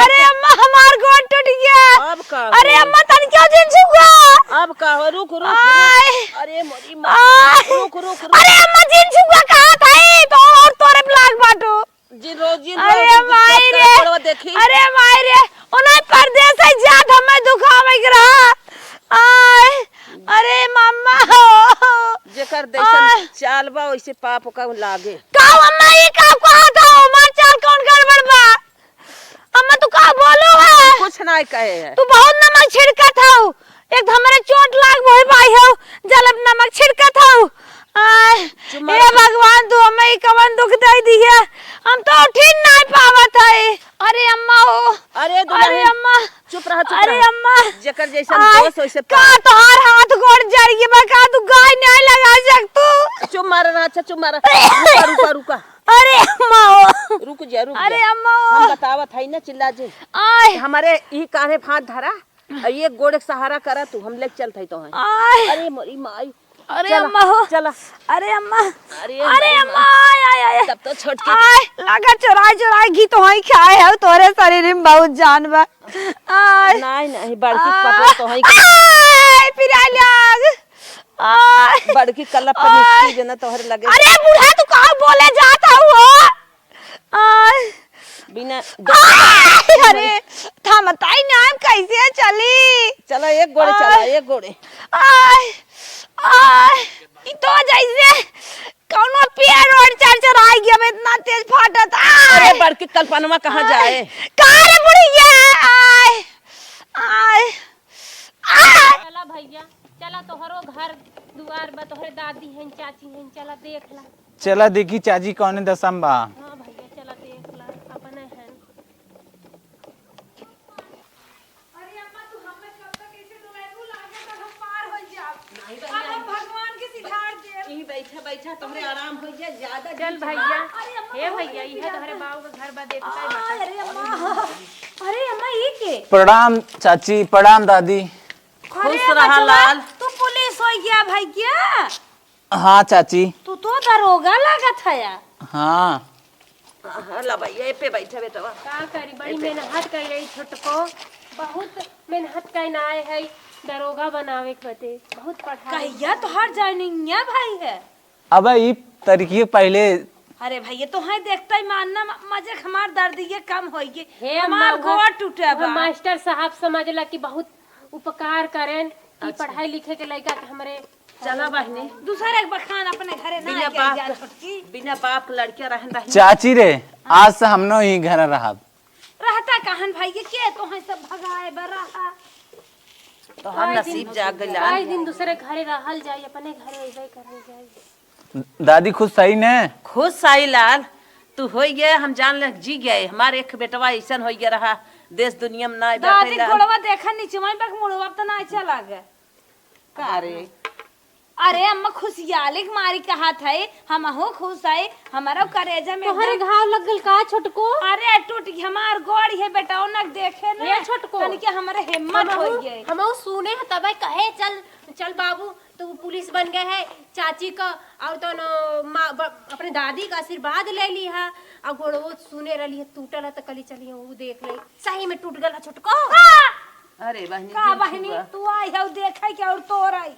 [SPEAKER 5] अरे अम्मा हमार गोड़ टूट गया
[SPEAKER 6] अब का
[SPEAKER 5] अरे अम्मा तन क्यों जिन छुआ
[SPEAKER 6] अब का हो रुक रुक अरे मोरी रुक रुक
[SPEAKER 5] अरे अम्मा जिन छुआ कहां था तो और तोरे ब्लॉग बाटो
[SPEAKER 6] जी रोजी
[SPEAKER 5] अरे माई रे
[SPEAKER 6] देखी
[SPEAKER 5] अरे माई रे उन्हें परदेस से जात हमें दुखावे के रहा आय अरे मम्मा
[SPEAKER 6] जेकर देसन चाल बा वैसे पाप का लागे
[SPEAKER 5] का अम्मा ये का कहा था मां चाल कौन गड़बड़ बा अम्मा तू का बोलो है
[SPEAKER 6] ना कहे है
[SPEAKER 5] तू बहुत नमक छिड़का था एक तो हमारे चोट लाग भई भाई हो जलब नमक छिड़का था हे भगवान तू हमें कवन दुख दे दी है हम तो उठी नहीं पावत है अरे अम्मा हो
[SPEAKER 6] अरे
[SPEAKER 5] अम्मा
[SPEAKER 6] चुप रहा
[SPEAKER 5] अरे अम्मा
[SPEAKER 6] जेकर जैसा दोस्त वैसे
[SPEAKER 5] का तोहार हाथ गोड़ जाएगी मैं का तू गाय नहीं लगा सक तू
[SPEAKER 6] चुप मारा ना अच्छा चुप मारा रुका रुका रुका
[SPEAKER 5] अरे अम्मा हो
[SPEAKER 6] रुक जा रुक
[SPEAKER 5] अरे
[SPEAKER 6] जा।
[SPEAKER 5] अम्मा हो
[SPEAKER 6] हम बतावत है ना चिल्ला जी
[SPEAKER 5] आय
[SPEAKER 6] हमारे ई कान्हे फांद धरा और ये गोड़े के सहारा करा तू हम लेके चलत है तो है
[SPEAKER 5] आय
[SPEAKER 6] अरे मोरी माई
[SPEAKER 5] अरे अम्मा हो
[SPEAKER 6] चला
[SPEAKER 5] अरे अम्मा
[SPEAKER 6] अरे
[SPEAKER 5] अम्मा आय आय
[SPEAKER 6] तब तो छोट के
[SPEAKER 5] आय लगा चुराई घी तो ही खाए है तोरे शरीर में बहुत जान बा आय
[SPEAKER 6] नहीं नहीं बड़की पटवा तो है
[SPEAKER 5] आय फिर आ लग आय
[SPEAKER 6] बड़की कल्ला पर निस्की जना तोहरे लगे
[SPEAKER 5] अरे बूढ़ा तू कहां बोले जाता हो आय
[SPEAKER 6] बिना
[SPEAKER 5] आय, अरे थमताई ना कैसे चली
[SPEAKER 6] चलो एक गोड़े चला एक गोड़े
[SPEAKER 5] आय आय ई तो जैसे कौनो पेड़ रोड चढ़ आई गया मैं इतना तेज फाटत
[SPEAKER 6] अरे बड़की कल्पनवा कहाँ जाए
[SPEAKER 5] कहां रे बुढ़िया आय आय आय
[SPEAKER 2] चला भैया चला तोहरो घर दुआर बा तोहरे दादी हैं चाची हैं चला देख ला
[SPEAKER 3] चला देखी चाची कौन दसम बा
[SPEAKER 2] हाँ भैया चला देख ला अपने हैं
[SPEAKER 5] अरे अम्मा तू हमें कब तक ऐसे डुबाएबू लागे तो हम पार हो जाब हम भगवान के सिधार दे
[SPEAKER 6] ई बैठा बैठा तोहरे आराम हो जाए ज्यादा
[SPEAKER 2] चल भैया हे भैया ये तोहरे बाबू का घर बा देखता है बता
[SPEAKER 5] अरे अम्मा ये के
[SPEAKER 3] प्रणाम चाची प्रणाम दादी
[SPEAKER 6] खुश रहा लाल
[SPEAKER 5] तू पुलिस हो गया भैया
[SPEAKER 3] हाँ चाची
[SPEAKER 5] तू तो दरोगा लागत है यार
[SPEAKER 3] हाँ
[SPEAKER 6] ला भैया ए पे बैठा बेटा
[SPEAKER 2] का करी बड़ी मेहनत कर रही छोटको बहुत मेहनत करना आए है दरोगा बनावे के बते बहुत पढ़ाई
[SPEAKER 5] कहिया तो हर जानिया भाई है
[SPEAKER 3] अब ई तरीके पहले
[SPEAKER 5] अरे भैया तो है देखता ही मानना मजे हमार दर्द ये कम हो गई
[SPEAKER 2] हे
[SPEAKER 5] हमार
[SPEAKER 2] अम्मा,
[SPEAKER 5] गोड़ टूटे बा
[SPEAKER 2] मास्टर साहब समझला कि बहुत उपकार करें कि पढ़ाई लिखे के लड़का के हमरे
[SPEAKER 6] चला बहनी
[SPEAKER 5] दूसरे के बखान अपने घरे ना
[SPEAKER 6] बिना
[SPEAKER 5] के
[SPEAKER 6] बाप
[SPEAKER 5] जा छोटकी
[SPEAKER 6] बिना बाप लड़के रहन रही
[SPEAKER 3] चाची रे आज से हमनो ही घर रहा
[SPEAKER 5] रहता कहन भाई के तो है सब भगाए बरा
[SPEAKER 6] तो हम नसीब जाग गइल
[SPEAKER 2] आए दिन दूसरे घरे रहल जाई अपने घरे अइबे करल जाई
[SPEAKER 3] दादी खुद सही ने
[SPEAKER 6] खुश साई लाल तू हो गए हम जान ले जी गए हमारे एक बेटवा ऐसा हो गया रहा देश दुनिया में ना
[SPEAKER 5] दादी
[SPEAKER 6] बैठे
[SPEAKER 5] गोड़वा देखा नीचे में बक मुड़वा तो ना चला गए
[SPEAKER 6] का रे
[SPEAKER 5] अरे अम्मा खुशियाली के मारी कहा था हम हो खुश आए हमारा करेजा में
[SPEAKER 2] तोहरे घाव लगल का छोटको
[SPEAKER 5] अरे टूट गई हमार गोड़ी है बेटा उनक देखे ना
[SPEAKER 2] ये छोटको।
[SPEAKER 5] तन के हमारे हिम्मत हो गई
[SPEAKER 2] हम सुने हैं तब कहे चल चल बाबू तो पुलिस बन गए है चाची का और तो अपने दादी का आशीर्वाद ले ली है और गोड़ो सुने रही है टूटल है तो कली चली वो देख ले सही में टूट गला छोटको
[SPEAKER 6] अरे बहनी
[SPEAKER 5] का बहनी तू आई है देखा क्या और तोर आई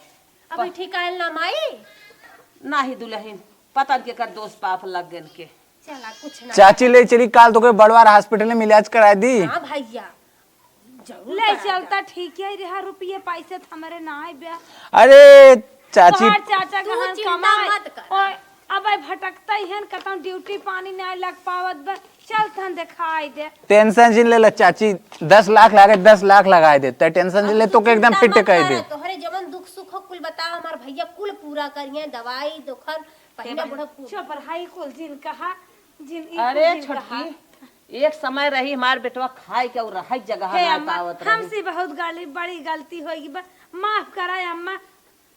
[SPEAKER 2] अभी ठीक आयल ना माई
[SPEAKER 6] ना ही दुल्हन पता के कर दोस्त पाप लग गन के
[SPEAKER 2] चला कुछ ना
[SPEAKER 3] चाची ले चली काल तो बड़वार हॉस्पिटल में इलाज करा दी
[SPEAKER 2] हाँ भैया
[SPEAKER 5] ले चलता ठीक है रहा रुपये पैसे तो हमारे ना आए बे
[SPEAKER 3] अरे चाची
[SPEAKER 5] तोहार चाचा
[SPEAKER 2] तू
[SPEAKER 5] कहां
[SPEAKER 2] चिंता
[SPEAKER 5] कमाए
[SPEAKER 2] मत कर।
[SPEAKER 5] ओए अब आई भटकता ही है कतौ ड्यूटी पानी नहीं लग पावत बे चल थन दिखाई दे
[SPEAKER 3] टेंशन जिन ले चाची 10 लाख लागे 10 लाख लगाए दे ते टेंशन जिन ले तो के एकदम फिट कह दे
[SPEAKER 2] तोहरे जवन दुख सुख हो कुल बता हमार भैया कुल पूरा करिए दवाई दुखन पहले बड़ा
[SPEAKER 5] चुप रहाई कुल जिन कहा जिन ई
[SPEAKER 6] अरे
[SPEAKER 5] कुल जिन कहा।
[SPEAKER 6] छोटकी एक समय रही हमार बेटवा खाए के और रही जगह
[SPEAKER 5] हे
[SPEAKER 6] ना
[SPEAKER 5] अम्मा
[SPEAKER 6] पावत रही
[SPEAKER 5] हमसे बहुत बड़ी गलती होगी बा माफ करा अम्मा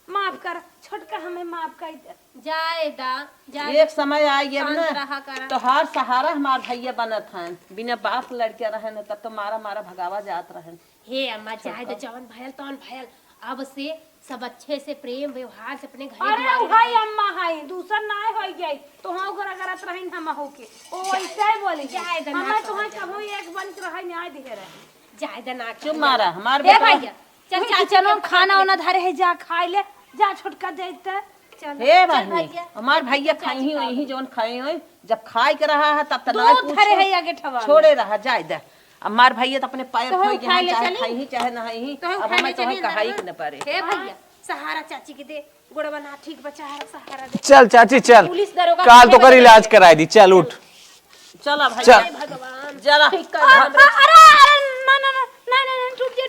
[SPEAKER 5] माफ कर छोटका हमें माफ कर दे
[SPEAKER 2] जाए दा जाए
[SPEAKER 6] एक समय आ गया
[SPEAKER 2] शांत
[SPEAKER 6] ना
[SPEAKER 2] रहा करा।
[SPEAKER 6] तो हर सहारा हमार भैया बनत हन बिना बाप लड़के रहन तब तो मारा मारा भगावा जात रहन
[SPEAKER 2] हे अम्मा चाहे तो जवन भयल तवन भयल अब से सब अच्छे से प्रेम व्यवहार से अपने घर
[SPEAKER 5] अरे भाई अम्मा हाई दूसर ना हो गई तो हम ओकरा करत रहिन हम हो के ओ ऐसे ही बोली
[SPEAKER 2] जाए दे ना
[SPEAKER 5] हमें तो
[SPEAKER 2] कहो,
[SPEAKER 5] कहूं एक बन के रही न्याय दिखे रहे
[SPEAKER 2] जाए दा ना
[SPEAKER 6] चुप मारा हमार
[SPEAKER 5] ए
[SPEAKER 6] बेटा
[SPEAKER 5] भैया चल किचन में खाना वाना धरे है जा खाई ले जा छोटका देते चल
[SPEAKER 6] हे बहनी हमार भैया खाई ही वही जोन खाई हो जब खाए के रहा है तब तक ना
[SPEAKER 5] दूध धरे है आगे ठवा
[SPEAKER 6] छोड़े रहा जाए दे हमार भैया तो अपने पैर
[SPEAKER 2] तो
[SPEAKER 6] खोई
[SPEAKER 2] हम
[SPEAKER 6] के
[SPEAKER 2] खाए ले
[SPEAKER 6] चाहे
[SPEAKER 2] चली?
[SPEAKER 6] खाई ही चाहे ना ही
[SPEAKER 2] तो हम
[SPEAKER 6] अब
[SPEAKER 2] खाए
[SPEAKER 6] हमें
[SPEAKER 2] ले
[SPEAKER 6] तो
[SPEAKER 2] चली
[SPEAKER 6] कहाई
[SPEAKER 2] अंदर
[SPEAKER 6] के न पारे
[SPEAKER 2] हे भैया सहारा चाची के दे गोड़वा ना ठीक बचा है सहारा दे
[SPEAKER 3] चल चाची चल
[SPEAKER 2] पुलिस दरोगा
[SPEAKER 3] काल तो कर इलाज कराई दी चल उठ
[SPEAKER 6] चला
[SPEAKER 3] चल।
[SPEAKER 6] भाई
[SPEAKER 2] भगवान
[SPEAKER 6] जरा
[SPEAKER 2] ठीक कर दे हमरे।
[SPEAKER 5] अरे अरे ना ना ना ना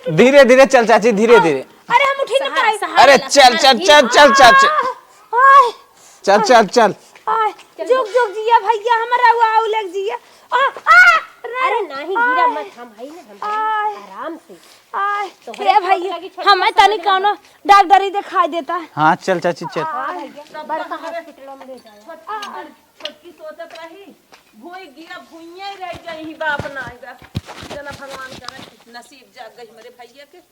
[SPEAKER 3] धीरे धीरे चल चाची, धीरे धीरे।
[SPEAKER 5] अरे हम उठी ना पाए।
[SPEAKER 3] अरे चल चल चल चल चल चल
[SPEAKER 5] आय
[SPEAKER 3] चल चल चल।
[SPEAKER 5] आय जुग जुग जिया भैया हमारा वो आउलक जिया।
[SPEAKER 2] अरे नहीं गिरा मत, हम भाई ना हम भाई, आराम से।
[SPEAKER 5] आय हे भैया हमें तनी कौनो डॉक्टरी दिखाई देता है।
[SPEAKER 3] हाँ चल चाची चल।
[SPEAKER 2] बड़का हॉस्पिटल में ले जाओ।
[SPEAKER 4] छोटकी सोचत रही भूई गिरा भूइया ही रह जाई ही बाप ना आएगा। जना भगवान करे नसीब जाग गई मेरे भैया के।